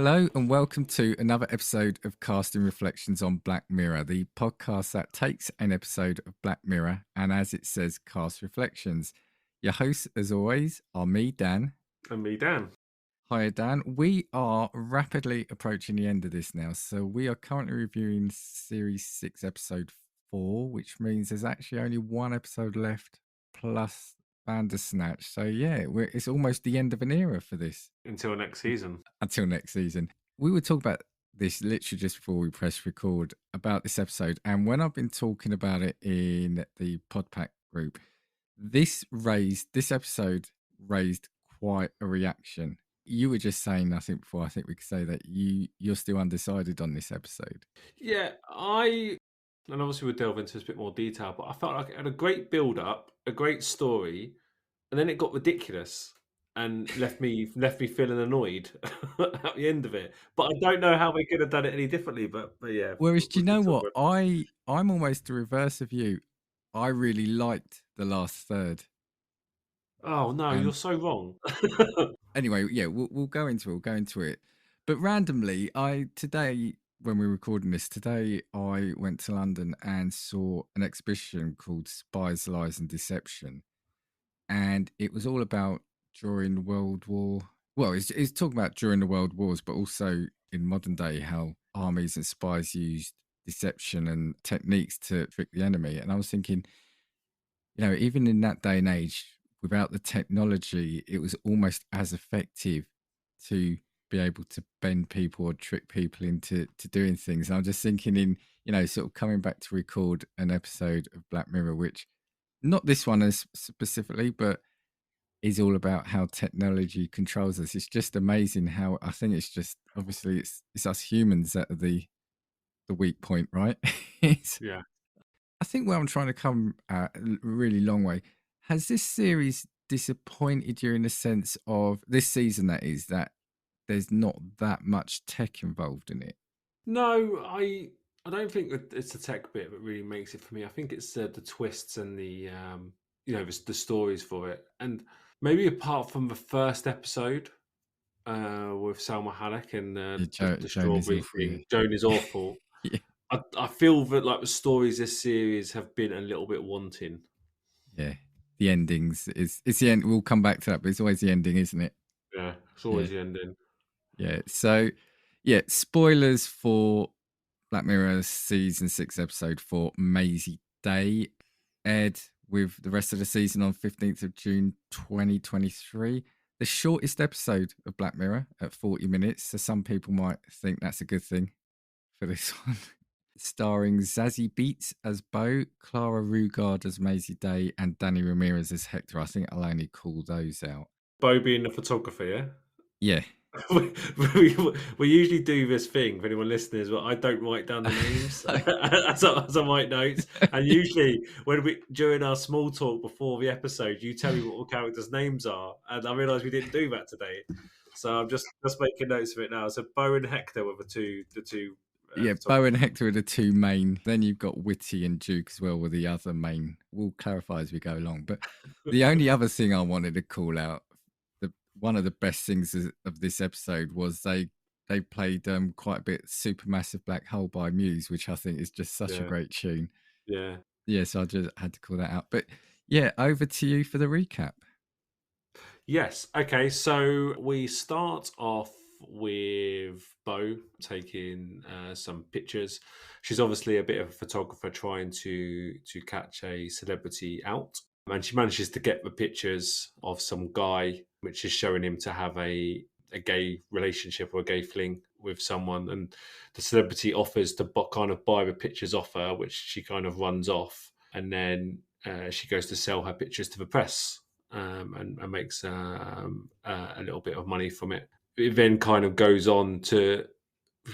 Hello and welcome to another episode of Casting Reflections on Black Mirror, the podcast that takes an episode of Black Mirror and, as it says, cast reflections. Your hosts, as always, are me, Dan. And me, Dan. Hi, Dan. We are rapidly approaching the end of this now. So we are currently reviewing Series 6, Episode 4, which means there's actually only one episode left plus Bandersnatch. So yeah, it's almost the end of an era for this. Until next season. Until next season. We would talk about this literally just before we press record about this episode. And when I've been talking about it in the PodPack group, this episode raised quite a reaction. You were just saying, I think before, I think we could say that you're still undecided on this episode. Yeah, and obviously we'll delve into this a bit more detail, but I felt like it had a great build up, a great story, and then it got ridiculous and left me feeling annoyed at the end of it. But I don't know how we could have done it any differently. But yeah. Whereas, do you know what? About I'm almost the reverse of you. I really liked the last third. Oh no, you're so wrong. Anyway, yeah, we'll go into it. But randomly, today when we're recording this, today I went to London and saw an exhibition called Spies, Lies and Deception. And it was all about during World War. Well, it's talking about during the World Wars, but also in modern day how armies and spies used deception and techniques to trick the enemy. And I was thinking, even in that day and age, without the technology, it was almost as effective to be able to bend people or trick people into doing things. And I'm just thinking sort of coming back to record an episode of Black Mirror, which not this one as specifically, but is all about how technology controls us. It's just amazing how I think it's just obviously it's us humans that are the weak point, right? Yeah. I think where I'm trying to come a really long way. Has this series disappointed you in the sense of this season, that is, that there's not that much tech involved in it? No, I don't think that it's the tech bit that really makes it for me. I think it's the twists and the the stories for it, and maybe apart from the first episode with Salma Hayek and the Joan is strawberry awful, thing, Joan is awful. yeah. I feel that like the stories this series have been a little bit wanting. Yeah, the endings it's the end. We'll come back to that, but it's always the ending, isn't it? Yeah, it's always the ending. Yeah. So, yeah, spoilers for Black Mirror season 6, episode 4, Mazey Day, aired with the rest of the season on 15th of June 2023. The shortest episode of Black Mirror at 40 minutes. So some people might think that's a good thing for this one. Starring Zazie Beetz as Bo, Clara Rugard as Mazey Day, and Danny Ramirez as Hector. I think I'll only call those out. Bo being the photographer, yeah? Yeah. we usually do this thing for anyone listening is, but I don't write down the names as I write notes. And usually when during our small talk before the episode, you tell me what all characters' names are. And I realised we didn't do that today. So I'm just making notes of it now. So Bo and Hector were the two yeah, Bo and Hector are the two main. Then you've got Witty and Duke as well were the other main. We'll clarify as we go along. But the only other thing I wanted to call out, one of the best things of this episode was they played quite a bit Supermassive Black Hole by Muse, which I think is just such a great tune. Yeah, so I just had to call that out. But yeah, over to you for the recap. Yes. Okay, so we start off with Bo taking some pictures. She's obviously a bit of a photographer trying to catch a celebrity out. And she manages to get the pictures of some guy, which is showing him to have a gay relationship or a gay fling with someone. And the celebrity offers to kind of buy the pictures off her, which she kind of runs off. And then she goes to sell her pictures to the press and makes a little bit of money from it. It then kind of goes on to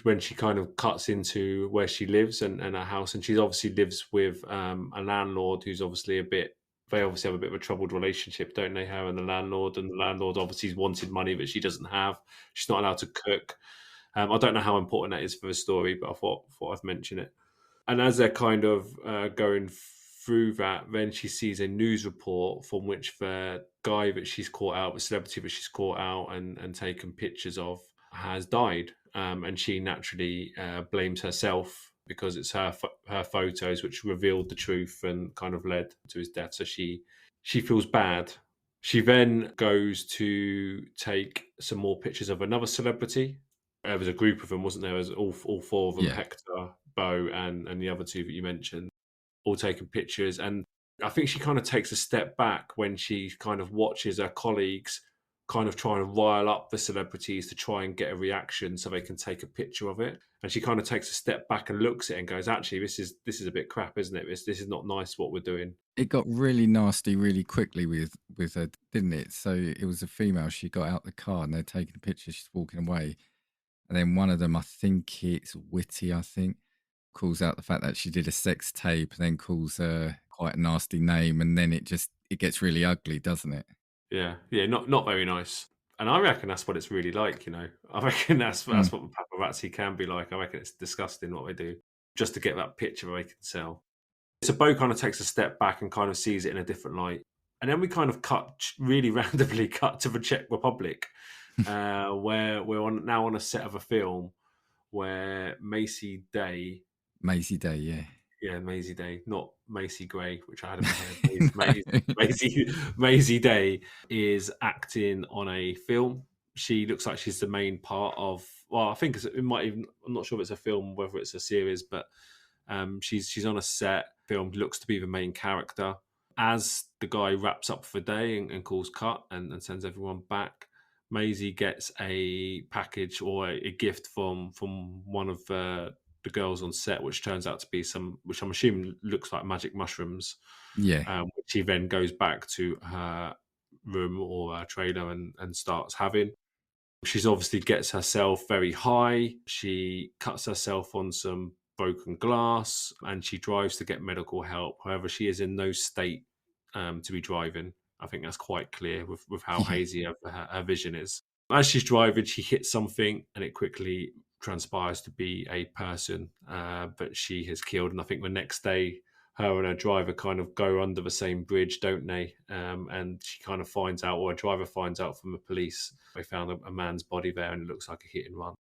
when she kind of cuts into where she lives and her house. And she obviously lives with a landlord who's obviously they obviously have a bit of a troubled relationship, don't they, her and the landlord? And the landlord obviously is wanting money that she doesn't have. She's not allowed to cook. I don't know how important that is for the story, but I thought I'd mention it. And as they're kind of going through that, then she sees a news report from which the guy that she's caught out, the celebrity that she's caught out and taken pictures of, has died, and she naturally blames herself because it's her photos which revealed the truth and kind of led to his death. So she feels bad. She then goes to take some more pictures of another celebrity. There was a group of them, wasn't there? There was all four of them: Yeah. Hector, Bo, and the other two that you mentioned, all taking pictures. And I think she kind of takes a step back when she kind of watches her colleagues kind of trying to rile up the celebrities to try and get a reaction so they can take a picture of it. And she kind of takes a step back and looks at it and goes, actually, this is a bit crap, isn't it? This is not nice what we're doing. It got really nasty really quickly with her, didn't it? So it was a female. She got out the car and they're taking a picture. She's walking away, and then one of them, I think it's Witty, I think, calls out the fact that she did a sex tape, and then calls her quite a nasty name, and then it gets really ugly, doesn't it? Yeah, yeah, not very nice. And I reckon that's what it's really like, you know. I reckon Mm. that's what paparazzi can be like. I reckon it's disgusting what they do just to get that picture they can sell. So Bo kind of takes a step back and kind of sees it in a different light. And then we kind of really randomly cut to the Czech Republic, where now on a set of a film where Macy Day, Maisie Day, yeah. yeah, Maisie Day, not Macy Gray, which I had in my head. No. Maisie Day is acting on a film. She looks like she's the main part of. Well, I think it might even. I'm not sure if it's a film, whether it's a series, but she's on a set. Film looks to be the main character. As the guy wraps up for the day and calls cut and sends everyone back, Maisie gets a package or a gift from one of the girls on set, which turns out to be which I'm assuming looks like magic mushrooms, Yeah. which she then goes back to her room or her trailer and starts having. She's obviously gets herself very high. She cuts herself on some broken glass and she drives to get medical help. However, she is in no state to be driving. I think that's quite clear with how Yeah. hazy her vision is. As she's driving, she hits something and it quickly transpires to be a person that she has killed. And I think the next day, her and her driver kind of go under the same bridge, don't they? And she kind of finds out, or a driver finds out from the police, they found a man's body there and it looks like a hit and run.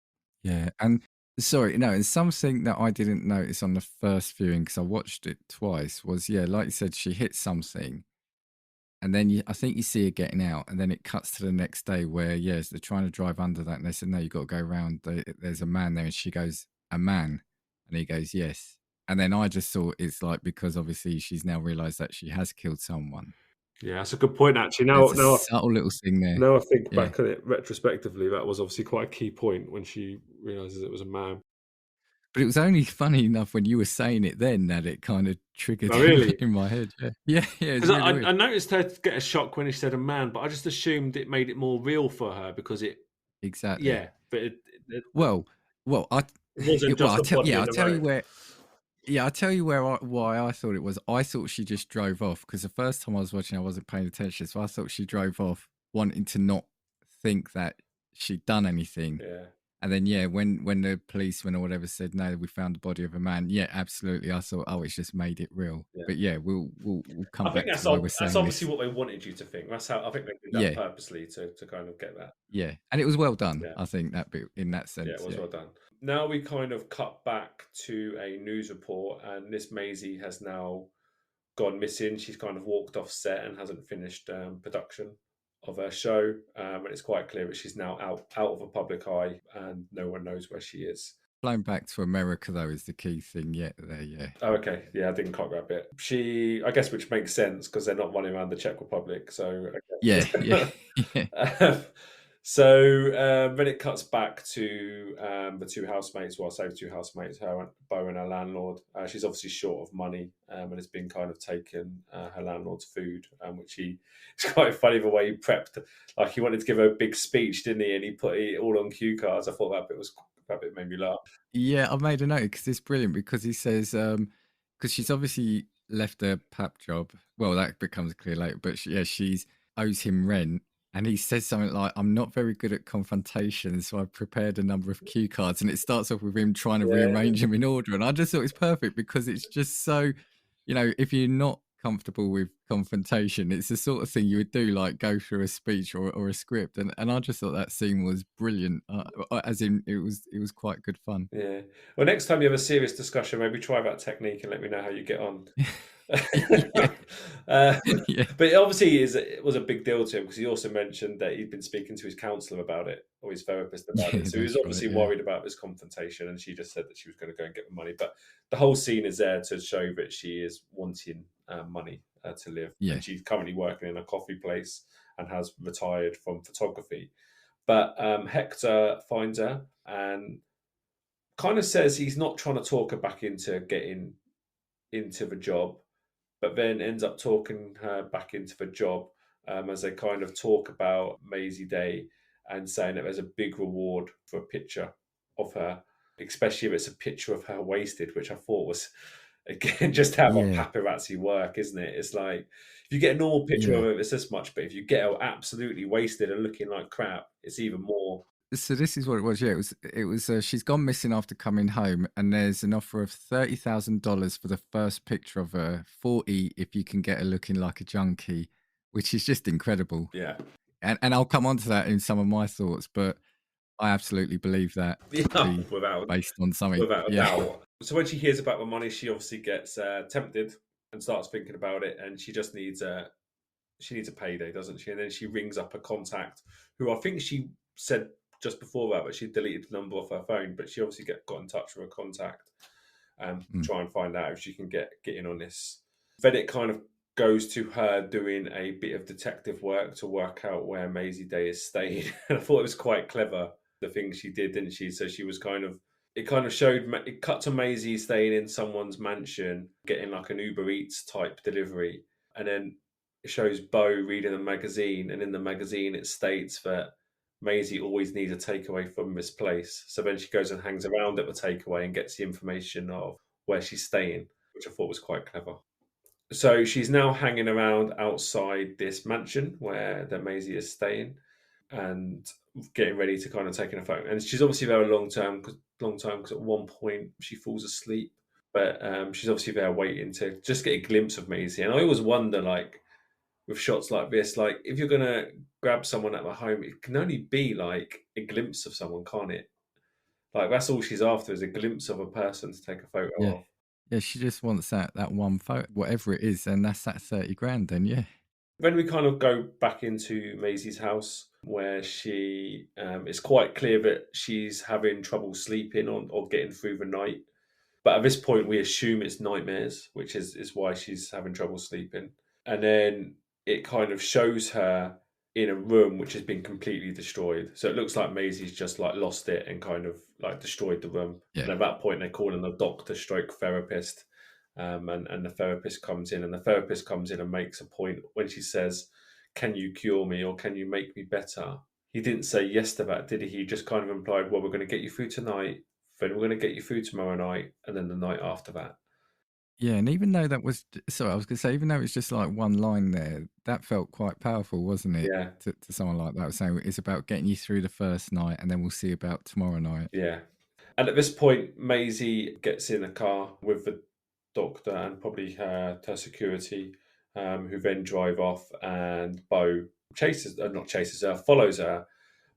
Yeah. And sorry, no, and something that I didn't notice on the first viewing, because I watched it twice, was, yeah, like you said, she hit something. And then I think you see her getting out, and then it cuts to the next day where, yes, they're trying to drive under that, and they said, no, you've got to go around. There's a man there, and she goes, a man, and he goes, yes. And then I just thought it's like, because obviously she's now realised that she has killed someone. Yeah, that's a good point, actually. There's a subtle little thing there. Now I think Yeah, back on it retrospectively, that was obviously quite a key point when she realizes it was a man. but it was only funny enough when you were saying it then that it kind of triggered Oh, really? in my head. Yeah, yeah, yeah. It's Because really I weird. noticed her get a shock when he said a man, but I just assumed it made it more real for her because Exactly. yeah, but it Well, well, wasn't just a body yeah, in I'll the tell you road. where. Yeah, I'll tell you why I thought it was. I thought she just drove off because the first time I was watching, I wasn't paying attention. So I thought she drove off wanting to not think that she'd done anything. Yeah, And then, yeah, when the policeman or whatever said, no, we found the body of a man. Yeah, absolutely. I thought, oh, it's just made it real. yeah. But yeah, we'll come I think back to why we're that's saying obviously this. what they wanted you to think. That's how I think they did that Yeah, purposely to kind of get that. yeah. And it was well done, Yeah. I think, that bit in that Yeah, it sense. was Yeah. well done. Now we kind of cut back to a news report, and this Maisie has now gone missing. She's kind of walked off set and hasn't finished production of her show, and it's quite clear that she's now out of the public eye, and no one knows where she is. Flying back to America, though, is the key thing. Yeah, there, yeah. Oh, okay. Yeah, I didn't quite grab it. I guess, which makes sense because they're not running around the Czech Republic. So, Yeah, yeah, okay. yeah. Then it cuts back to the two housemates. Well, I say the two housemates, Bo and her landlord. She's obviously short of money and has been kind of taking her landlord's food, which it's quite funny the way he prepped. Like he wanted to give her a big speech, didn't he? And he put it all on cue cards. I thought that bit made me laugh. Yeah, I've made a note because it's brilliant because he says, because she's obviously left her pap job. Well, that becomes clear later, but she's owes him rent. And he says something like, I'm not very good at confrontation, so I've prepared a number of cue cards. And it starts off with him trying to Yeah, rearrange them in order. And I just thought it's perfect because it's just so, if you're not comfortable with confrontation. It's the sort of thing you would do, like go through a speech or a script. And I just thought that scene was brilliant. As in, it was quite good fun. Yeah. Well, next time you have a serious discussion, maybe try that technique and let me know how you get on. Yeah, uh, yeah, but obviously, it was a big deal to him because he also mentioned that he'd been speaking to his counsellor about it or his therapist about it. yeah. So he was That's right. obviously Yeah, worried about this confrontation, and she just said that she was going to go and get the money. But the whole scene is there to show that she is wanting money to live, yeah, and she's currently working in a coffee place and has retired from photography. But Hector finds her and kind of says he's not trying to talk her back into getting into the job, but then ends up talking her back into the job as they kind of talk about Maisie Day and saying that there's a big reward for a picture of her, especially if it's a picture of her wasted, which I thought was, again, just how yeah, paparazzi work, isn't it? It's like, if you get a normal picture of yeah. her, it's this much, but if you get her absolutely wasted and looking like crap, it's even more. So this is what it was. Yeah, it was. She's gone missing after coming home, and there's an offer of $30,000 for the first picture of her. 40 if you can get her looking like a junkie, which is just incredible. Yeah. And I'll come on to that in some of my thoughts, but I absolutely believe that to Yeah, be without based on something. without a Yeah, doubt. So when she hears about the money, she obviously gets tempted and starts thinking about it, and she just needs a payday, doesn't she? And then she rings up a contact who I think she said just before that, but she deleted the number off her phone. But she obviously got in touch with a contact Mm, try and find out if she can get in on this. Then it kind of goes to her doing a bit of detective work to work out where Maisie Day is staying. And I thought it was quite clever, the things she did, didn't she? So she was it kind of showed, it cut to Maisie staying in someone's mansion, getting like an Uber Eats type delivery. And then it shows Bo reading a magazine. And in the magazine, it states that Maisie always needs a takeaway from this place. So then she goes and hangs around at the takeaway and gets the information of where she's staying, which I thought was quite clever. So she's now hanging around outside this mansion where the Maisie is staying and getting ready to kind of take in a photo. And she's obviously there a long time because at one point she falls asleep. But she's obviously there waiting to just get a glimpse of Maisie. And I always wonder, like, with shots like this, like if you're gonna grab someone at the home, it can only be like a glimpse of someone, can't it? Like that's all she's after is a glimpse of a person to take a photo yeah, of. yeah. She just wants that one photo, whatever it is, and that's that 30 grand. Then yeah, Then we kind of go back into Maisie's house where she it's quite clear that she's having trouble sleeping or getting through the night. But at this point, we assume it's nightmares, which is why she's having trouble sleeping. And then it kind of shows her in a room which has been completely destroyed. So it looks like Maisie's just like lost it and kind of like destroyed the room. yeah, And at that point, they're calling a doctor stroke therapist. And the therapist comes in, and the therapist comes in and makes a point when she says, "Can you cure me or can you make me better?" He didn't say yes to that, did he? He just kind of implied, "Well, we're going to get you through tonight, then we're going to get you through tomorrow night, and then the night after that." yeah. And even though that was, sorry, I was going to say, even though it's just like one line there, that felt quite powerful, wasn't it? Yeah, To someone like that, saying it's about getting you through the first night, and then we'll see about tomorrow night. yeah. And at this point, Maisie gets in a car with the doctor and probably her security, who then drive off, and Bo not chases her, follows her,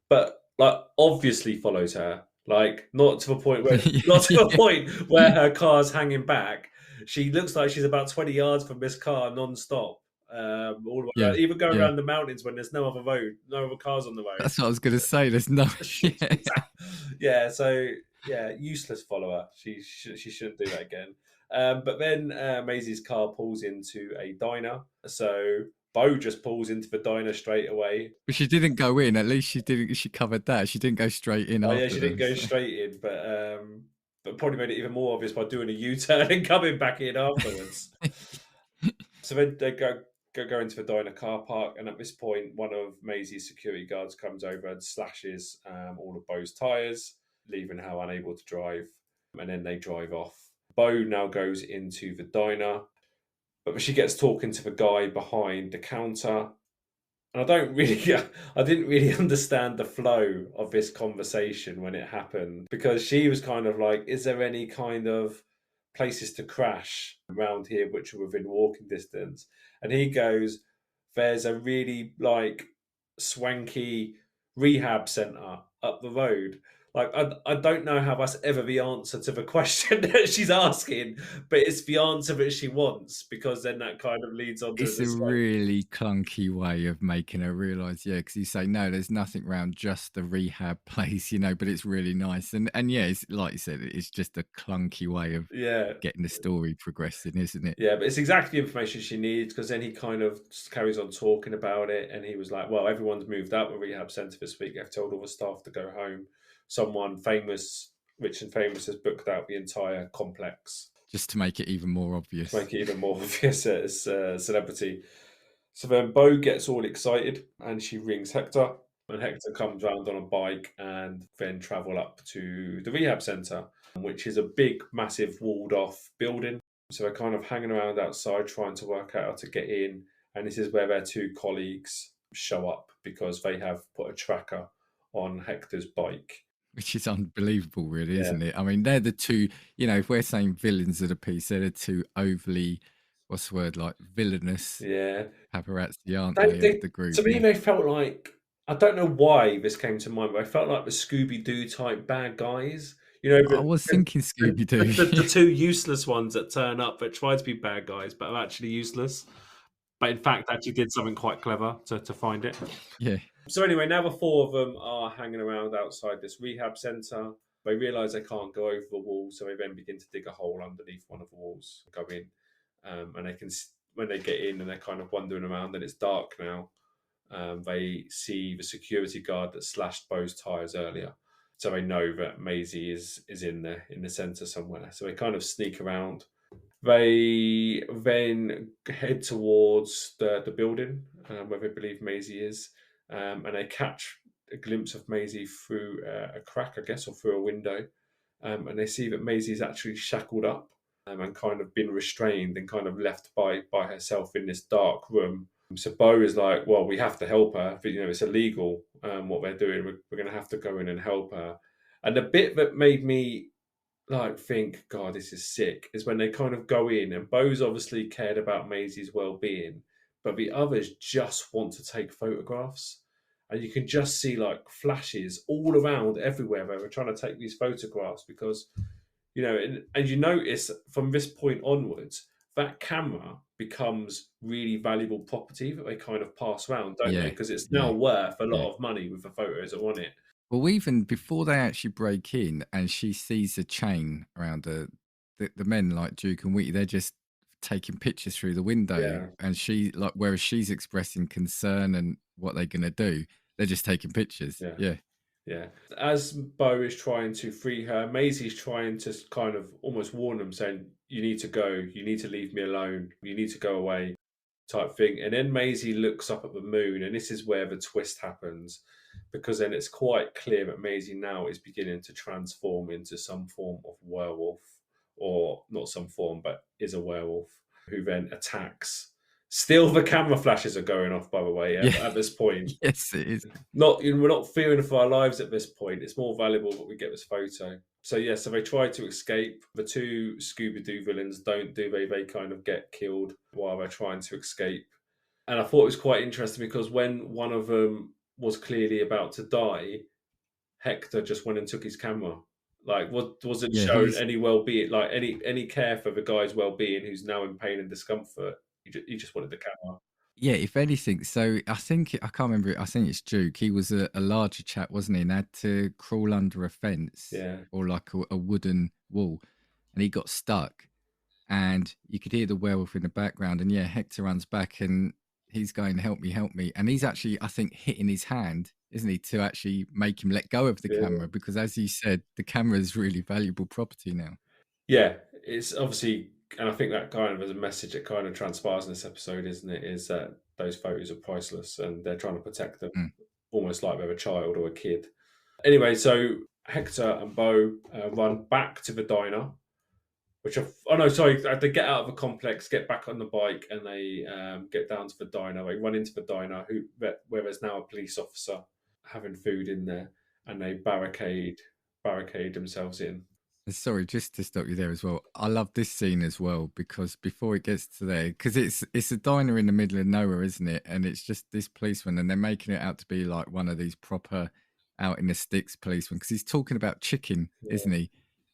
but like obviously follows her, like not to the Yeah, point where her car's hanging back. She looks like she's about 20 yards from this car non-stop. All the way yeah, around, even going yeah. around the mountains when there's no other road, no other cars on the road. That's what I was going to say. There's no, yeah, Yeah, so yeah, useless follower. She shouldn't do that again. But then Maisie's car pulls into a diner, so Bo just pulls into the diner straight away. but she didn't go in. At least she didn't. She covered that. She didn't go straight in Oh yeah, after she didn't them. go So. straight in, but probably made it even more obvious by doing a U-turn and coming back in afterwards. So then they go into the diner car park, and at this point, one of Maisie's security guards comes over and slashes all of Bo's tires, leaving her unable to drive. And then they drive off. Bo now goes into the diner, but she gets talking to the guy behind the counter. And I didn't really understand the flow of this conversation when it happened because she was kind of like, is there any kind of places to crash around here which are within walking distance. And he goes, there's a really like swanky rehab center up the road. Like I don't know how that's ever the answer to the question that she's asking, but it's the answer that she wants, because then that kind of leads on to It's a this like, really clunky way of making her realise, yeah, because you say, "No, there's nothing around, just the rehab place," but it's really nice. And yeah, it's like you said, it's just a clunky way of yeah. getting the story progressing, isn't it? Yeah, but it's exactly the information she needs, because then he kind of just carries on talking about it. And he was like, well, everyone's moved out of the rehab centre this week. They've told all the staff to go home. Someone famous, rich and famous, has booked out the entire complex Just to make it even more to obvious. make it even more obvious as a celebrity. So then Bo gets all excited and she rings Hector. And Hector comes round on a bike and then travel up to the rehab centre, which is a big, massive, walled off building. So they're kind of hanging around outside trying to work out how to get in. And this is where their two colleagues show up, because they have put a tracker on Hector's bike. Which is unbelievable, really, Yeah. isn't it? I mean, they're the two, if we're saying villains of the piece, they're the two overly, what's the word, like villainous Yeah. paparazzi, aren't They, they, of they, the group? to me, Yeah. they felt like, I don't know why this came to mind, but I felt like the Scooby Doo type bad guys. You know, I was thinking Scooby Doo. the two useless ones that turn up that try to be bad guys but are actually useless, but in fact actually did something quite clever to find it. Yeah. So anyway, now the four of them are hanging around outside this rehab centre. They realise they can't go over the wall, so they then begin to dig a hole underneath one of the walls, go in, and they can, when they get in and they're kind of wandering around, and it's dark now. They see the security guard that slashed Bo's tires earlier, so they know that Mazey is in the centre somewhere. So they kind of sneak around. They then head towards the building where they believe Mazey is, and they catch a glimpse of Mazey through a crack, I guess, or through a window, and they see that Mazey is actually shackled up and kind of been restrained and kind of left by herself in this dark room. So Bo is like, well, we have to help her, but it's illegal what they're doing. We're going to have to go in and help her. And the bit that made me like think, God, this is sick, is when they kind of go in, and Bo's obviously cared about Mazey's well-being, but the others just want to take photographs. And you can just see like flashes all around everywhere where we're trying to take these photographs, because and you notice from this point onwards that camera becomes really valuable property that they kind of pass around, don't they? Yeah. Because it's now Yeah. worth a Yeah. lot of money with the photos that are on it. Well, even before they actually break in and she sees a chain around the men like Duke and Wheaty, they're just taking pictures through the window. Yeah. And whereas she's expressing concern and what they're going to do, they're just taking pictures. Yeah. Yeah. Yeah. As Bo is trying to free her, Maisie's trying to kind of almost warn them, saying, you need to go, you need to leave me alone, you need to go away, type thing. And then Maisie looks up at the moon, and this is where the twist happens, because then it's quite clear that Maisie now is beginning to transform into some form of werewolf, or not some form, but is a werewolf, who then attacks. Still, the camera flashes are going off, by the way, Yeah. at this point. Yes, it is. We're not fearing for our lives at this point. It's more valuable that we get this photo. So yeah, so they try to escape. The two Scooby Doo villains don't do they kind of get killed while they're trying to escape. And I thought it was quite interesting, because when one of them was clearly about to die, Hector just went and took his camera. Like, wasn't Yeah, shown he's any well-being, like any care for the guy's well-being, who's now in pain and discomfort. He just wanted the camera. yeah, if anything. So I think I can't remember. I think it's Duke. He was a larger chap, wasn't he? And had to crawl under a fence Yeah, or like a wooden wall, and he got stuck. And you could hear the werewolf in the background. And yeah, Hector runs back and he's going, help me, help me. And he's actually, I think, hitting his hand, isn't he, to actually make him let go of the yeah. camera, because as you said, the camera is really valuable property now. Yeah, it's obviously, and I think that kind of is a message that kind of transpires in this episode, isn't it? Is that those photos are priceless, and they're trying to protect them, Mm. almost like they're a child or a kid. Anyway, so Hector and Bo run back to the diner, which oh no, sorry, they get out of the complex, get back on the bike, and they get down to the diner. They run into the diner, where there's now a police officer having food in there, and they barricade themselves in. Sorry, just to stop you there as well. I love this scene as well because before it gets to there, because it's a diner in the middle of nowhere, isn't it? And it's just this policeman, and they're making it out to be like one of these proper out in the sticks policemen because he's talking about chicken, Yeah, isn't he?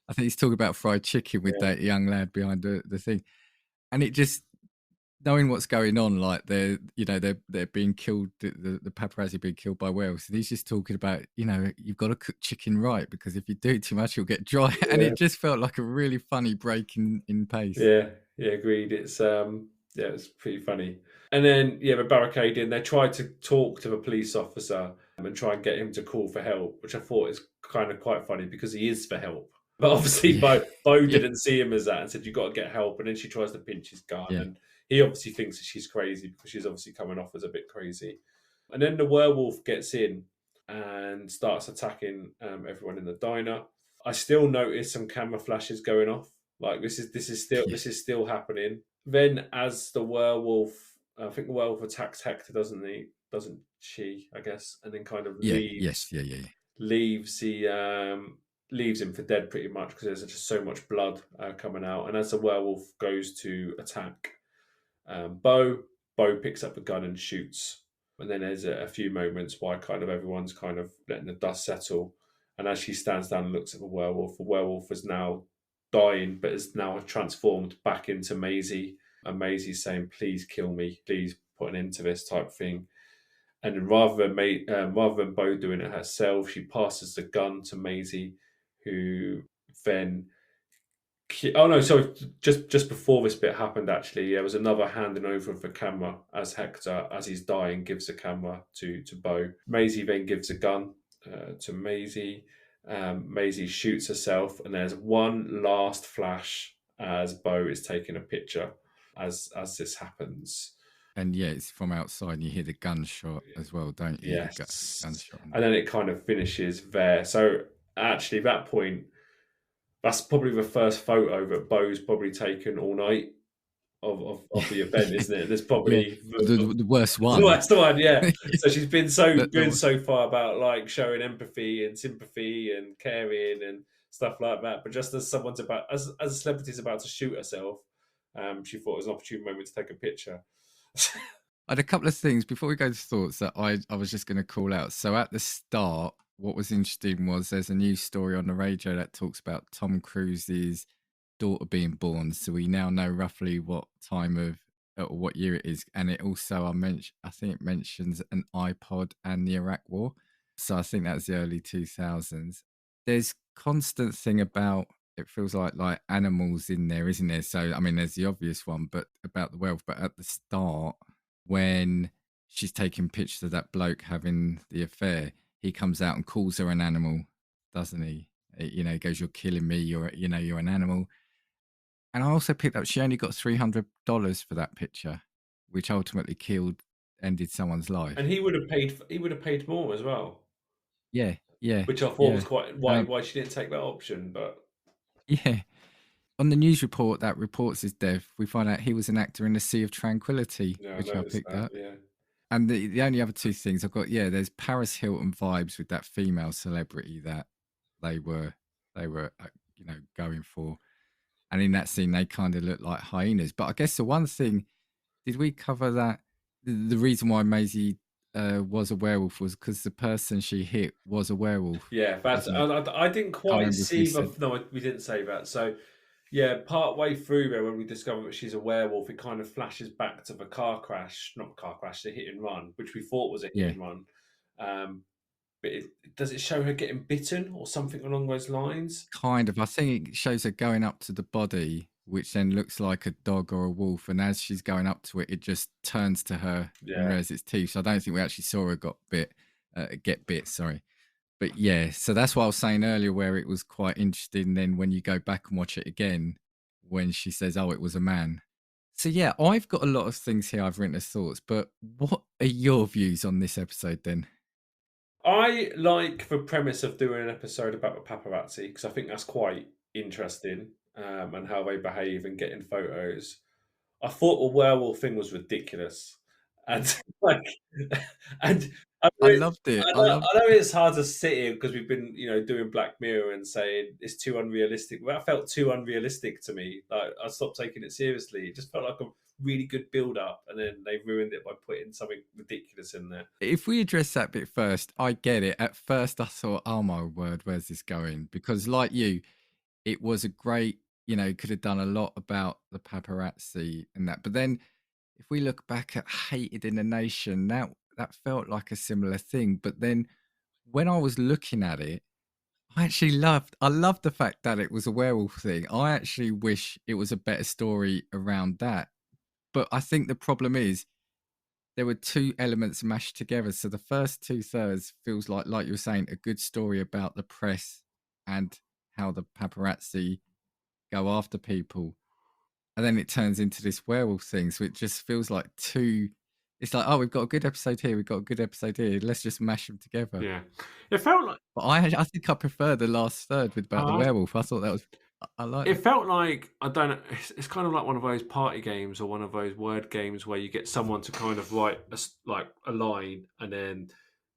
I think he's talking about fried chicken with yeah, that young lad behind the thing, and it just knowing what's going on, like they're being killed, the paparazzi being killed by whales, and he's just talking about you've got to cook chicken right because if you do it too much, you'll get dry, and yeah, it just felt like a really funny break in pace. yeah, yeah. Agreed. Yeah, it's pretty funny. And then yeah, the barricading. They tried to talk to the police officer and try and get him to call for help, which I thought is kind of quite funny because he is for help. But obviously, Yeah, Bo yeah, didn't see him as that and said, "You got to get help." And then she tries to pinch his gun, yeah. and he obviously thinks that she's crazy because she's obviously coming off as a bit crazy. And then the werewolf gets in and starts attacking everyone in the diner. I still notice some camera flashes going off. Like Yeah. this is still happening. Then, as the werewolf, I think the werewolf attacks Hector, doesn't he? Doesn't she? I guess, and then kind of Yeah, yes, yeah, yeah, yeah. leaves the leaves him for dead pretty much because there's just so much blood coming out. And as the werewolf goes to attack Bo, Bo picks up a gun and shoots. And then there's a few moments why kind of everyone's kind of letting the dust settle. And as she stands down and looks at the werewolf is now dying, but is now transformed back into Mazey. And Mazey's saying, "Please kill me, please put an end to this," type thing. And then rather than Bo doing it herself, she passes the gun to Mazey, who then oh no, so just before this bit happened, actually, there was another handing over of the camera as Hector, as he's dying, gives the camera to Bo. Maisie then gives a gun to Maisie. Maisie shoots herself, and there's one last flash as Bo is taking a picture as this happens. And yeah, it's from outside, and you hear the gunshot as well, don't you? The Yes, gunshot. and then it kind of finishes there. So actually, at that point, that's probably the first photo that Bo's probably taken all night Yeah, of the event, isn't it? There's yeah. probably The worst well, one. that's the one, yeah. Yeah, So she's been the so far about like showing empathy and sympathy and caring and stuff like that. But just as someone's about as a celebrity's about to shoot herself, she thought it was an opportune moment to take a picture. I had a couple of things before we go to thoughts that I was just going to call out. So at the start, what was interesting was there's a news story on the radio that talks about Tom Cruise's daughter being born. So we now know roughly what time of or what year it is, and it also I think it mentions an iPod and the Iraq War. So I think that's the early 2000s. There's constant thing about it feels like animals in there, isn't there? So I mean, there's the obvious one, but about the wealth. But at the start, when she's taking pictures of that bloke having the affair, he comes out and calls her an animal, doesn't he? He goes, "You're killing me. You're an animal." And I also picked up she only got $300 for that picture, which ultimately ended someone's And life. he would have paid more as well, Yeah, yeah, which I thought was yeah, quite um, why she didn't take that option. But yeah. On the news report that reports his death, we find out he was an actor in The Sea of Tranquility, yeah, I which I noticed picked that. up. Yeah, And the only other two things I've got, yeah, there's Paris Hilton vibes with that female celebrity that they were they were going for. And in that scene, they kind of look like hyenas. But I guess the one thing, did we cover that? The reason why Maisie was a werewolf was because the person she hit was a werewolf, yeah. That's wasn't it? I didn't Can't quite remember if we see the said, no, we didn't say that. So yeah, part way through there, when we discover that she's a werewolf, it kind of flashes back to the car crash, not car crash, the hit and run, which we thought was a hit yeah, and run. Um, but does it show her getting bitten or something along those lines? kind of. I think it shows her going up to the body, which then looks like a dog or a wolf. And as she's going up to it, it just turns to her and Yeah, rears its teeth. So I don't think we actually saw her get bit. Sorry. But yeah, so that's what I was saying earlier, where it was quite interesting. Then when you go back and watch it again, when she says, "Oh, it was a man." So yeah, I've got a lot of things here I've written as thoughts. But what are your views on this episode then? I like the premise of doing an episode about the paparazzi because I think that's quite interesting and how they behave and getting photos. I thought the werewolf thing was ridiculous. and like, and I know I it's loved it. I I know loved I know it. it's hard to sit here because we've been, doing Black Mirror and saying it's too unrealistic. But that felt too unrealistic to me. Like I stopped taking it seriously. It just felt like a really good build up, and then they ruined it by putting something ridiculous in there. If we address that bit first, I get it. At first, I thought, oh my word, where's this going? Because, like you, it was a great, could have done a lot about the paparazzi and that. But then, if we look back at Hated in the Nation, that felt like a similar thing. But then, when I was looking at it, I loved the fact that it was a werewolf thing. I actually wish it was a better story around that. But I think the problem is there were two elements mashed together. So the first two thirds feels like you were saying, a good story about the press and how the paparazzi go after people. And then it turns into this werewolf thing. So it just feels like two. It's like, oh, we've got a good episode here. We've got a good episode here. Let's just mash them together. Yeah, it felt like. But I think I prefer the last third with about the uh, werewolf. I thought that was, I like It that. felt like, I don't know. It's kind of like one of those party games or one of those word games where you get someone to kind of write like a line, and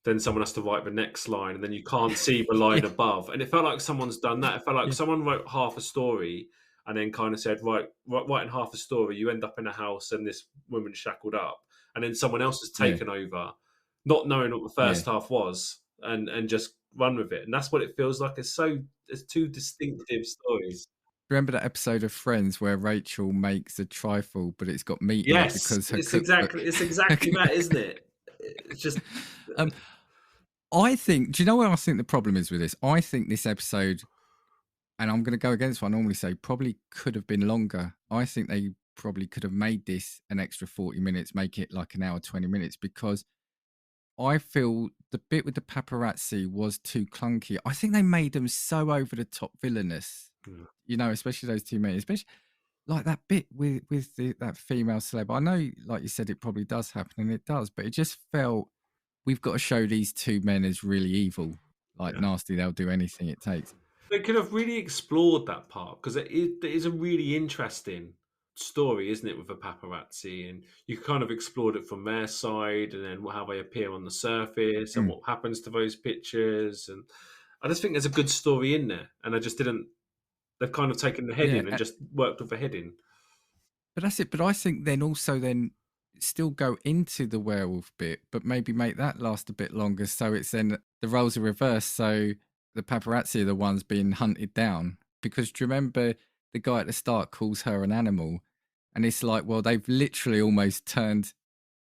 then someone has to write the next line, and then you can't see the Yeah, line above. And it felt like someone's done that. It felt like yeah, someone wrote half a story and then kind of said, right, writing half a story, you end up in a house and this woman's shackled up, and then someone else has yeah, taken over, not knowing what the yeah. first half was, and just run with it. And that's what it feels like. It's two distinctive stories. Remember that episode of Friends where Rachel makes a trifle, but it's got meat in it Yes, because her cookbook. it's exactly that, isn't it? It's just um, I think. Do you know what I think the problem is with this? I think this episode, and I'm going to go against what I normally say, probably could have been longer. I think they probably could have made this an extra 40 minutes, make it like an hour 20 minutes, because I feel the bit with the paparazzi was too clunky. I think they made them so over the top villainous, mm, especially those two men, especially like that bit with that female celeb. I know, like you said, it probably does happen, and it does, but it just felt we've got to show these two men as really evil, like yeah. nasty. They'll do anything it takes. They could have really explored that part because it is a really interesting story, isn't it, with the paparazzi? And you kind of explored it from their side, and then how they appear on the surface and Mm. what happens to those pictures. And I just think there's a good story in there, and I just didn't. They've kind of taken the Yeah, heading and just worked with the heading. but that's it. But I think then also then still go into the werewolf bit, but maybe make that last a bit longer. So it's then the roles are reversed. So the paparazzi are the ones being hunted down. Because do you remember the guy at the start calls her an animal? And it's like, well, they've literally almost turned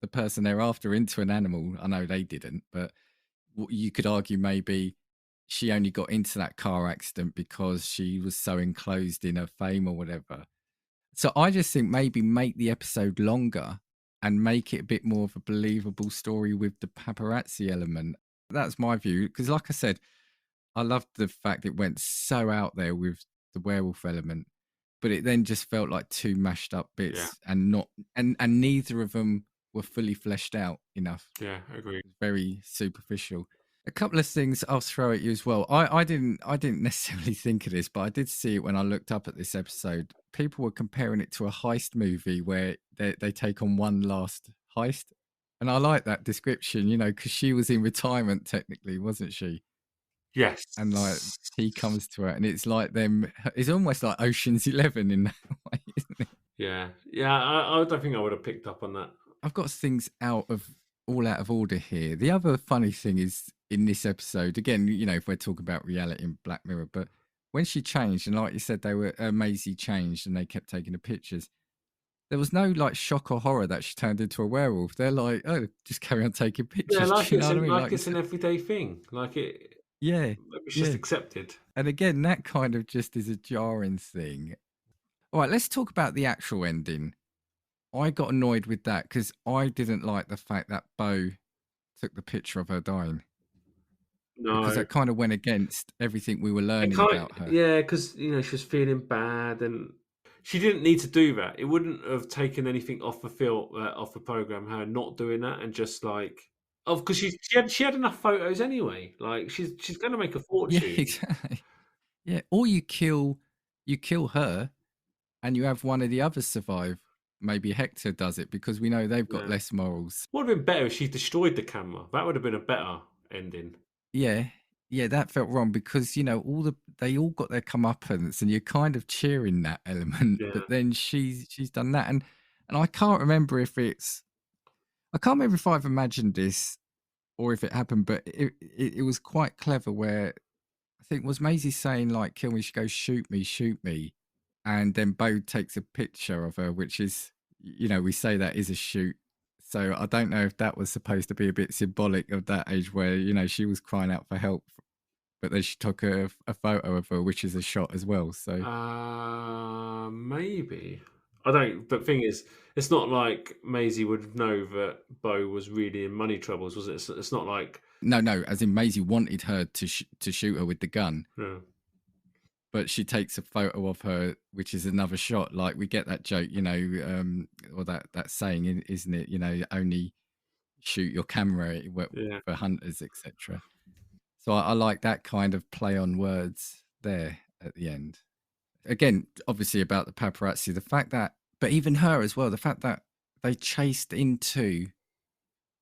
the person they're after into an animal. I know they didn't, but you could argue maybe she only got into that car accident because she was so enclosed in her fame or whatever. So I just think maybe make the episode longer and make it a bit more of a believable story with the paparazzi element. That's my view. Because, like I said, I loved the fact it went so out there with the werewolf element, but it then just felt like two mashed up Yeah, bits and not, and neither of them were fully fleshed out enough. yeah, I agree. Very superficial. A couple of things I'll throw at you as well. I didn't necessarily think of this, but I did see it when I looked up at this episode. People were comparing it to a heist movie where they take on one last heist. And I like that description, because she was in retirement technically, wasn't she? Yes. And like he comes to her, and it's like them. It's almost like Ocean's 11 in that way, isn't it? Yeah, yeah. I don't think I would have picked up on that. I've got things all out of order here. The other funny thing is in this episode, again, if we're talking about reality in Black Mirror, but when she changed, and like you said, they were Mazey changed and they kept taking the pictures. There was no like shock or horror that she turned into a werewolf. They're like, oh, just carry on taking Yeah, pictures. Do you know what I mean? Like you it's an said, everyday thing. yeah, It's just yeah. accepted. And again, that kind of just is a jarring thing. All right, let's talk about the actual ending. I got annoyed with that because I didn't like the fact that Bo took the picture of her dying, because No, that kind of went against everything we were it learning kind about her. yeah, because she was feeling bad, and she didn't need to do that. It wouldn't have taken anything off off the program. Her not doing that and just like, oh, because she had enough photos anyway. Like she's going to make a Yeah, fortune. exactly. Yeah, or you kill her and you have one of the others survive. maybe Hector does it because we know they've got Yeah. less morals. Would have been better if she destroyed the camera. That would have been a better ending. Yeah, yeah, that felt wrong because they all got their comeuppance, and you're kind of cheering that element. Yeah. But then she's done that, and I can't remember if I can't remember if I've imagined this or if it happened, but it was quite clever. Where I think was Maisie saying like, "Kill me," she goes, shoot me," and then Bo takes a picture of her, which is we say that is a shoot. So I don't know if that was supposed to be a bit symbolic of that age where she was crying out for help, but then she took a photo of her, which is a shot as well. So Maybe. I don't. But thing is, it's not like Maisie would know that Bo was really in money troubles, was it? It's not like. no, as in Maisie wanted her to shoot her with the gun, Yeah. but she takes a photo of her, which is another shot. Like we get that joke, or that saying, isn't it? Only shoot your camera Yeah. for hunters, etc. So I like that kind of play on words there at the end. Again, obviously about the paparazzi, the fact that, but even her as well, the fact that they chased into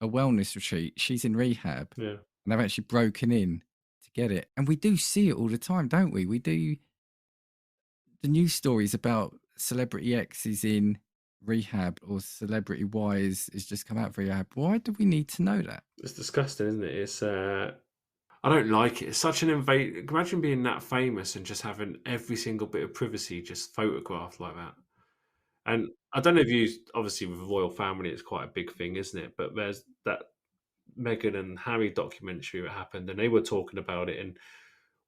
a wellness retreat, she's in rehab, Yeah. and they've actually broken in to get it. And we do see it all the time, don't we? We do the news stories about celebrity X is in rehab or celebrity Y is just come out of rehab. Why do we need to know that? It's disgusting, isn't it? It's. I don't like it. It's such an invade. Imagine being that famous and just having every single bit of privacy just photographed like that. And I don't know if you obviously with the royal family, it's quite a big thing, isn't it? But there's that Meghan and Harry documentary that happened, and they were talking about it. And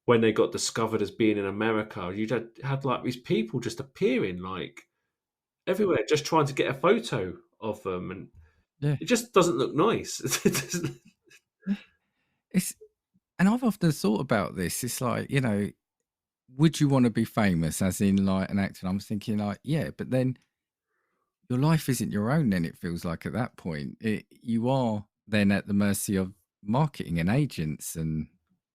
when they got discovered as being in America, you had like these people just appearing like everywhere, just trying to get a photo of them, and Yeah, it just doesn't look nice. yeah. It's and I've often thought about this. It's like would you want to be famous, as in like an actor? And I'm thinking like, yeah, but then your life isn't your own. Then it feels like at that point, you are then at the mercy of marketing and agents, and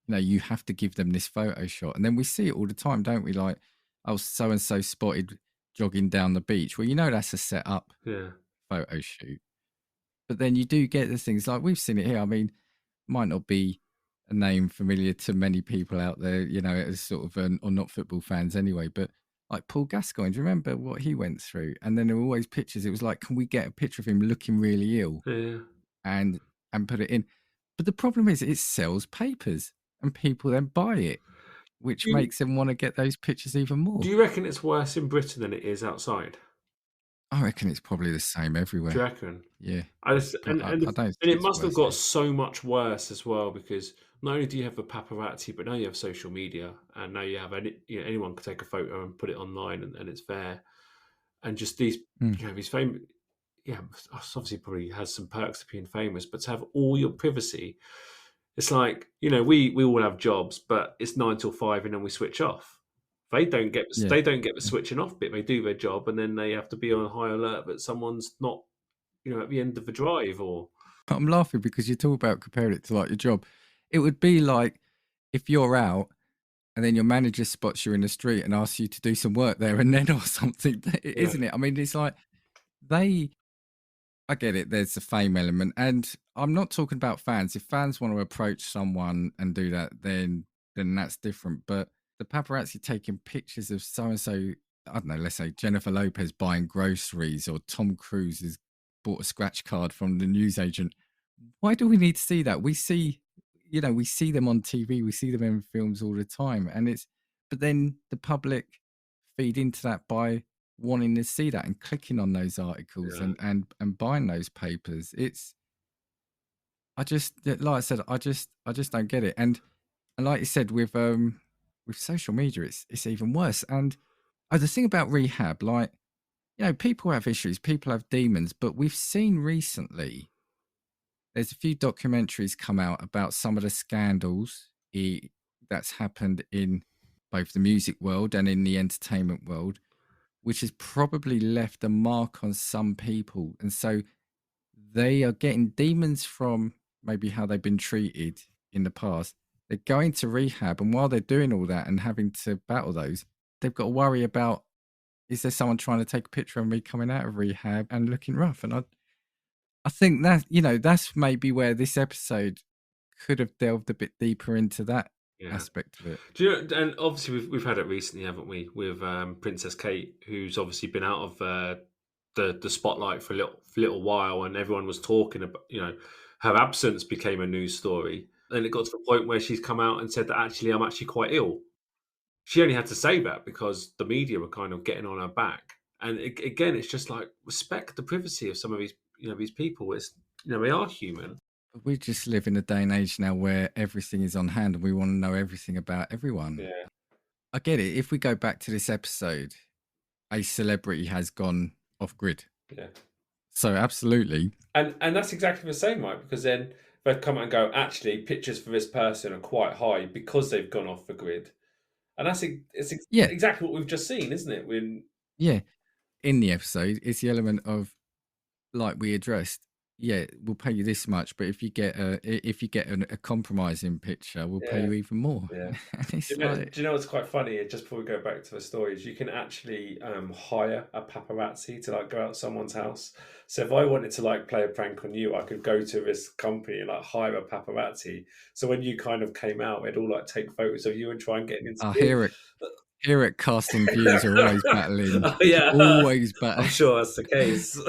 you have to give them this photo shot, and then we see it all the time, don't we? Like, oh, so and so spotted jogging down the beach. Well, that's a set up Yeah, photo shoot, but then you do get the things like we've seen it here. I mean, might not be a name familiar to many people out there, as sort of or not football fans anyway, but like Paul Gascoigne, do you remember what he went through? And then there were always pictures. It was like, can we get a picture of him looking really ill yeah. and put it in? But the problem is it sells papers and people then buy it, which Do you, makes them want to get those pictures even do more. you reckon it's worse in Britain than it is outside? I reckon it's probably the same Do you everywhere. reckon? Yeah. I just, But I don't and think it it's must have worse got here. so much worse as well because not only do you have the paparazzi, but now you have social media, and now you have anyone can take a photo and put it online, and it's there, and just these Mm, these famous. Yeah, obviously probably has some perks to being famous, but to have all your privacy, it's like we all have jobs, but it's 9 till 5, and then we switch off. yeah. They don't get the switching off bit. They do their job, and then they have to be on high alert that someone's not at the end of the drive or I'm laughing because you talk about comparing it to like your job. It would be like if you're out and then your manager spots you in the street and asks you to do some work there and then or something, yeah, isn't it? I mean, it's like they, I get it, there's the fame element. And I'm not talking about fans. If fans want to approach someone and do that, then that's different. But the paparazzi taking pictures of so and so, I don't know, let's say Jennifer Lopez buying groceries or Tom Cruise has bought a scratch card from the newsagent. Why do we need to see that? We see them on TV, we see them in films all the time, and but then the public feed into that by wanting to see that and clicking on those articles yeah. and buying those papers. Like I said, I just don't get it. And like you said, with social media, it's even worse. And the thing about rehab, like people have issues, people have demons, but we've seen recently there's a few documentaries come out about some of the scandals that's happened in both the music world and in the entertainment world, which has probably left a mark on some people. And so they are getting demons from maybe how they've been treated in the past. They're going to rehab. And while they're doing all that and having to battle those, they've got to worry about is there someone trying to take a picture of me coming out of rehab and looking rough? And I think that, that's maybe where this episode could have delved a bit deeper into that Yeah. aspect of it. Do you know? And obviously, we've had it recently, haven't we? With Princess Kate, who's obviously been out of the spotlight for a little while, and everyone was talking about, her absence became a news story, and it got to the point where she's come out and said that actually, I'm actually quite ill. She only had to say that because the media were kind of getting on her back. And again, it's just like respect the privacy of some of these, these people. It's they are human. But we just live in a day and age now where everything is on hand and we want to know everything about everyone. Yeah, I get it. If we go back to this episode, a celebrity has gone off grid. yeah. So absolutely. And that's exactly the same, right? Because then they'd come out and go, actually, pictures for this person are quite high because they've gone off the grid. And it's Yeah. exactly what we've just seen, isn't it? When Yeah. In the episode, it's the element of, like we addressed, yeah, we'll pay you this much, but if you get a compromising picture, we'll pay yeah, you even more. yeah. And it's Do like, you know what's quite funny? Just before we go back to the stories, you can actually hire a paparazzi to like go out someone's house. So if I wanted to like play a prank on you, I could go to this company and like hire a paparazzi. So when you kind of came out, they'd all like take photos of you and try and get an I interview. hear it, casting views are always battling, Oh, yeah, always I'm battling. sure that's the case.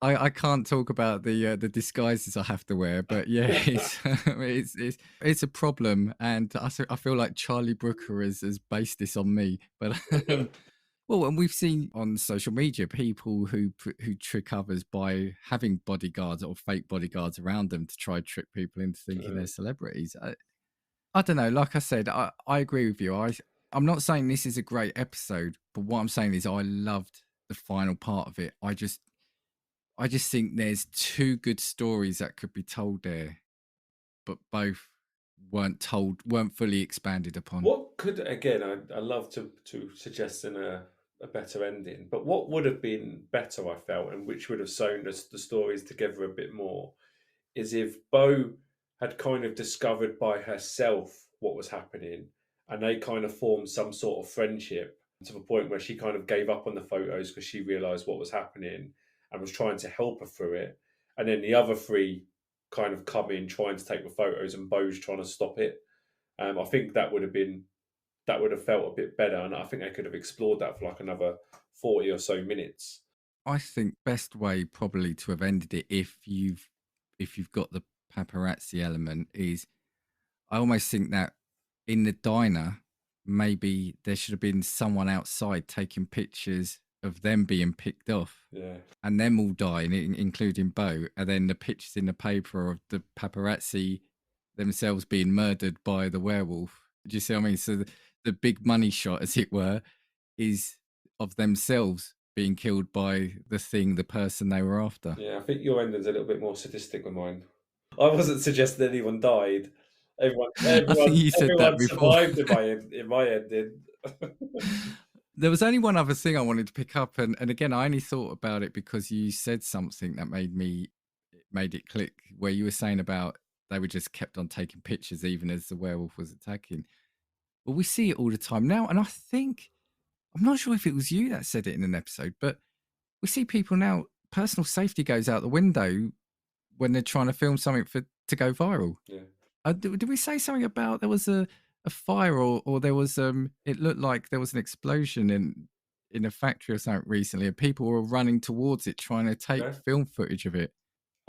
I can't talk about the disguises I have to wear, but yeah, it's a problem, and I feel like Charlie Brooker has based this on me. But well, and we've seen on social media people who trick others by having bodyguards or fake bodyguards around them to try and trick people into thinking they're celebrities. I don't know. Like I said, I agree with you. I'm not saying this is a great episode, but what I'm saying is I loved the final part of it. I just think there's two good stories that could be told there, but both weren't fully expanded upon. What could again? I love to suggest a better ending, but what would have been better? I felt, and which would have sewn the stories together a bit more, is if Bo had kind of discovered by herself what was happening, and they kind of formed some sort of friendship to the point where she kind of gave up on the photos because she realised what was happening and was trying to help her through it, and then the other three kind of come in trying to take the photos, and Bo's trying to stop it. I think that would have felt a bit better, and I think they could have explored that for like another 40 or so minutes. I think best way probably to have ended it if you've got the paparazzi element is I almost think that in the diner maybe there should have been someone outside taking pictures of them being picked off Yeah, and them all dying, including Bo, and then the pictures in the paper of the paparazzi themselves being murdered by the werewolf. Do you see what I mean? So the big money shot, as it were, is of themselves being killed by the person they were after. yeah. I think your ending's a little bit more sadistic than mine. I wasn't suggesting anyone died. Everyone, I think everyone, you said that everyone before. survived in my ending. There was only one other thing I wanted to pick up, and again, I only thought about it because you said something that made it click. Where you were saying about they were just kept on taking pictures even as the werewolf was attacking. Well, we see it all the time now, and I think I'm not sure if it was you that said it in an episode, but we see people now. Personal safety goes out the window when they're trying to film something to go viral. Yeah, Did we say something about there was a fire or there was it looked like there was an explosion in a factory or something recently and people were running towards it trying to take yeah. film footage of it.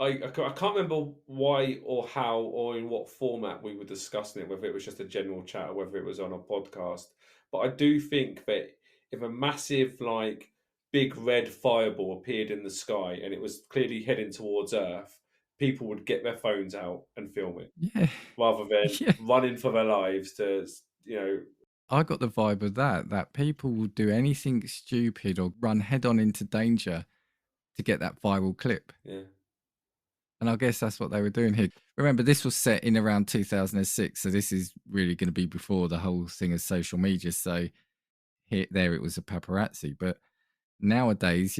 I can't remember why or how or in what format we were discussing it, whether it was just a general chat or whether it was on a podcast. But I do think that if a massive, like, big red fireball appeared in the sky and it was clearly heading towards Earth, people would get their phones out and film it Yeah. rather than Yeah. running for their lives to, you know, I got the vibe of that people will do anything stupid or run head on into danger to get that viral clip. yeah, And I guess that's what they were doing here. Remember, this was set in around 2006, so this is really going to be before the whole thing of social media. So there it was a paparazzi. But nowadays,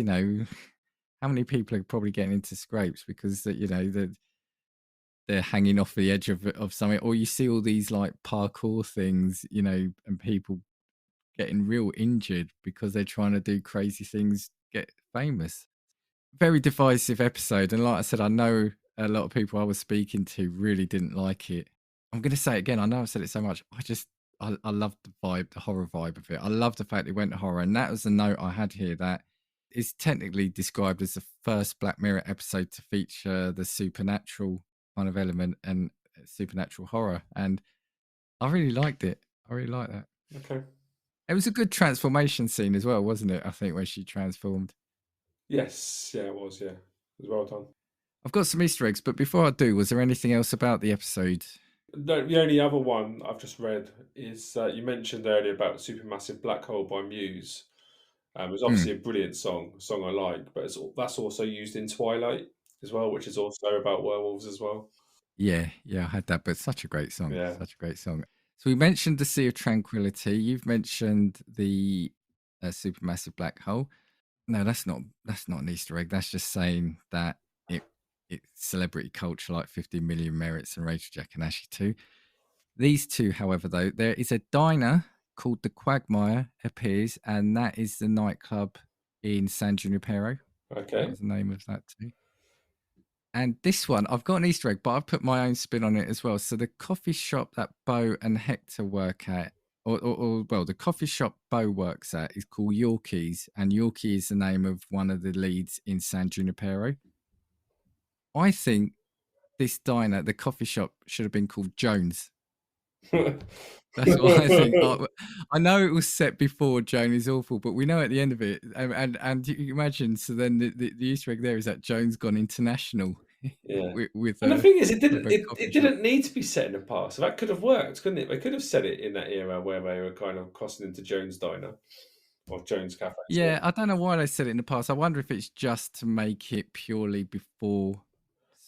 how many people are probably getting into scrapes because they're hanging off the edge of something, or you see all these like parkour things, and people getting real injured because they're trying to do crazy things, get famous. Very divisive episode, and like I said, I know a lot of people I was speaking to really didn't like it. I'm going to say it again. I know I've said it so much. I love the vibe, the horror vibe of it. I love the fact it went to horror, and that was the note I had here. That is technically described as the first Black Mirror episode to feature the supernatural kind of element and supernatural horror, and I really liked it. I really liked that. Okay. It was a good transformation scene as well, wasn't it? I think when she transformed. Yes, yeah, it was. Yeah, it was well done. I've got some Easter eggs, but before I do, was there anything else about the episode? The only other one I've just read is you mentioned earlier about Supermassive Black Hole by Muse. It was obviously a brilliant song, a song I like, but that's also used in Twilight as well, which is also about werewolves as well. Yeah, I had that, but such a great song. Yeah. Such a great song. So we mentioned the Sea of Tranquility. You've mentioned the Supermassive Black Hole. No, that's not an Easter egg. That's just saying that it's celebrity culture like 50 Million Merits and Rachel Jack and Ashley too. These two, however, though, there is a diner called the Quagmire appears, and that is the nightclub in San Junipero. Okay. That was the name of that too. And this one, I've got an Easter egg, but I've put my own spin on it as well. So the coffee shop that Bo and Hector work at, or the coffee shop Bo works at is called Yorkie's, and Yorkie is the name of one of the leads in San Junipero. I think this diner, the coffee shop, should have been called Jones. That's what I think. I know it was set before Joan is Awful, but we know at the end of it, and you can imagine. So then the Easter egg there is that Joan's gone international. Yeah. with And the thing is, it coffee didn't need to be set in the past. So that could have worked, couldn't it? They could have set it in that era where they were kind of crossing into Jones Diner or Jones Cafe. Yeah, I don't know why they said it in the past. I wonder if it's just to make it purely before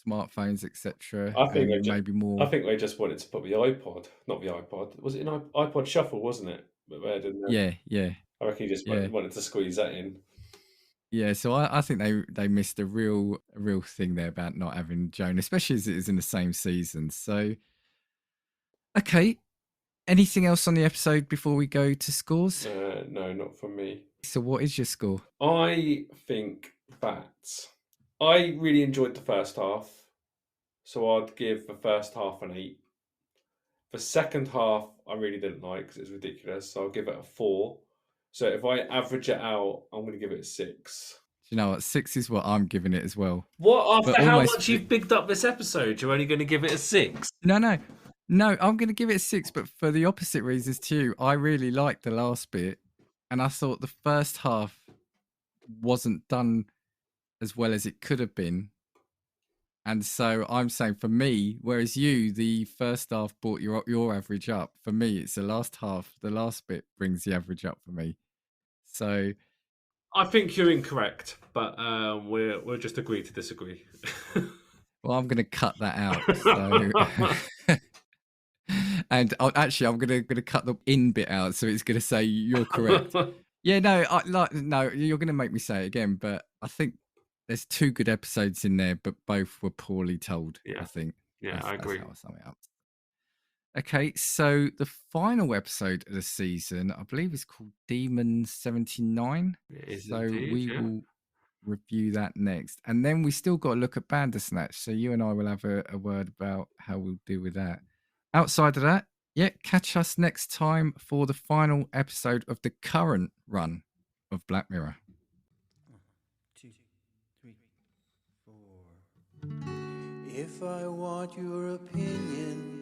smartphones, etc. I think maybe more. I think they just wanted to put the iPod, not the iPod. Was it an iPod Shuffle, wasn't it? But they didn't. Yeah. I reckon he just wanted to squeeze that in. Yeah, so I think they missed a real thing there about not having Joan, especially as it is in the same season. So, okay, anything else on the episode before we go to scores? No, not from me. So, what is your score? I think that I really enjoyed the first half, so I'd give the first half an 8. The second half I really didn't like because it's ridiculous, so I'll give it a 4. So if I average it out, I'm going to give it a 6. Do you know what? 6 is what I'm giving it as well. What, after how much you've bigged up this episode, you're only going to give it a 6? No, I'm going to give it a 6, but for the opposite reasons to you. I really liked the last bit, and I thought the first half wasn't done as well as it could have been. And so I'm saying for me, whereas you, the first half brought your average up. For me, it's the last half. The last bit brings the average up for me. So I think you're incorrect, but we'll just agree to disagree. Well, I'm going to cut that out. So. And I'm going to cut the in bit out, so it's going to say you're correct. Yeah, no, you're going to make me say it again, but I think there's 2 good episodes in there, but both were poorly told. Yeah. I think. Yeah, I agree. That's how I sum it up. Okay, so the final episode of the season, I believe, is called Demon 79. We will review that next, and then we still got to look at Bandersnatch. So you and I will have a word about how we'll deal with that. Outside of that, catch us next time for the final episode of the current run of Black Mirror. 1, 2, 3, 4. If I want your opinion,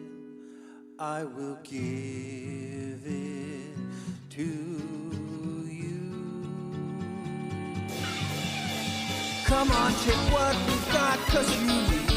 I will give it to you. Come on, take what we got, 'cause you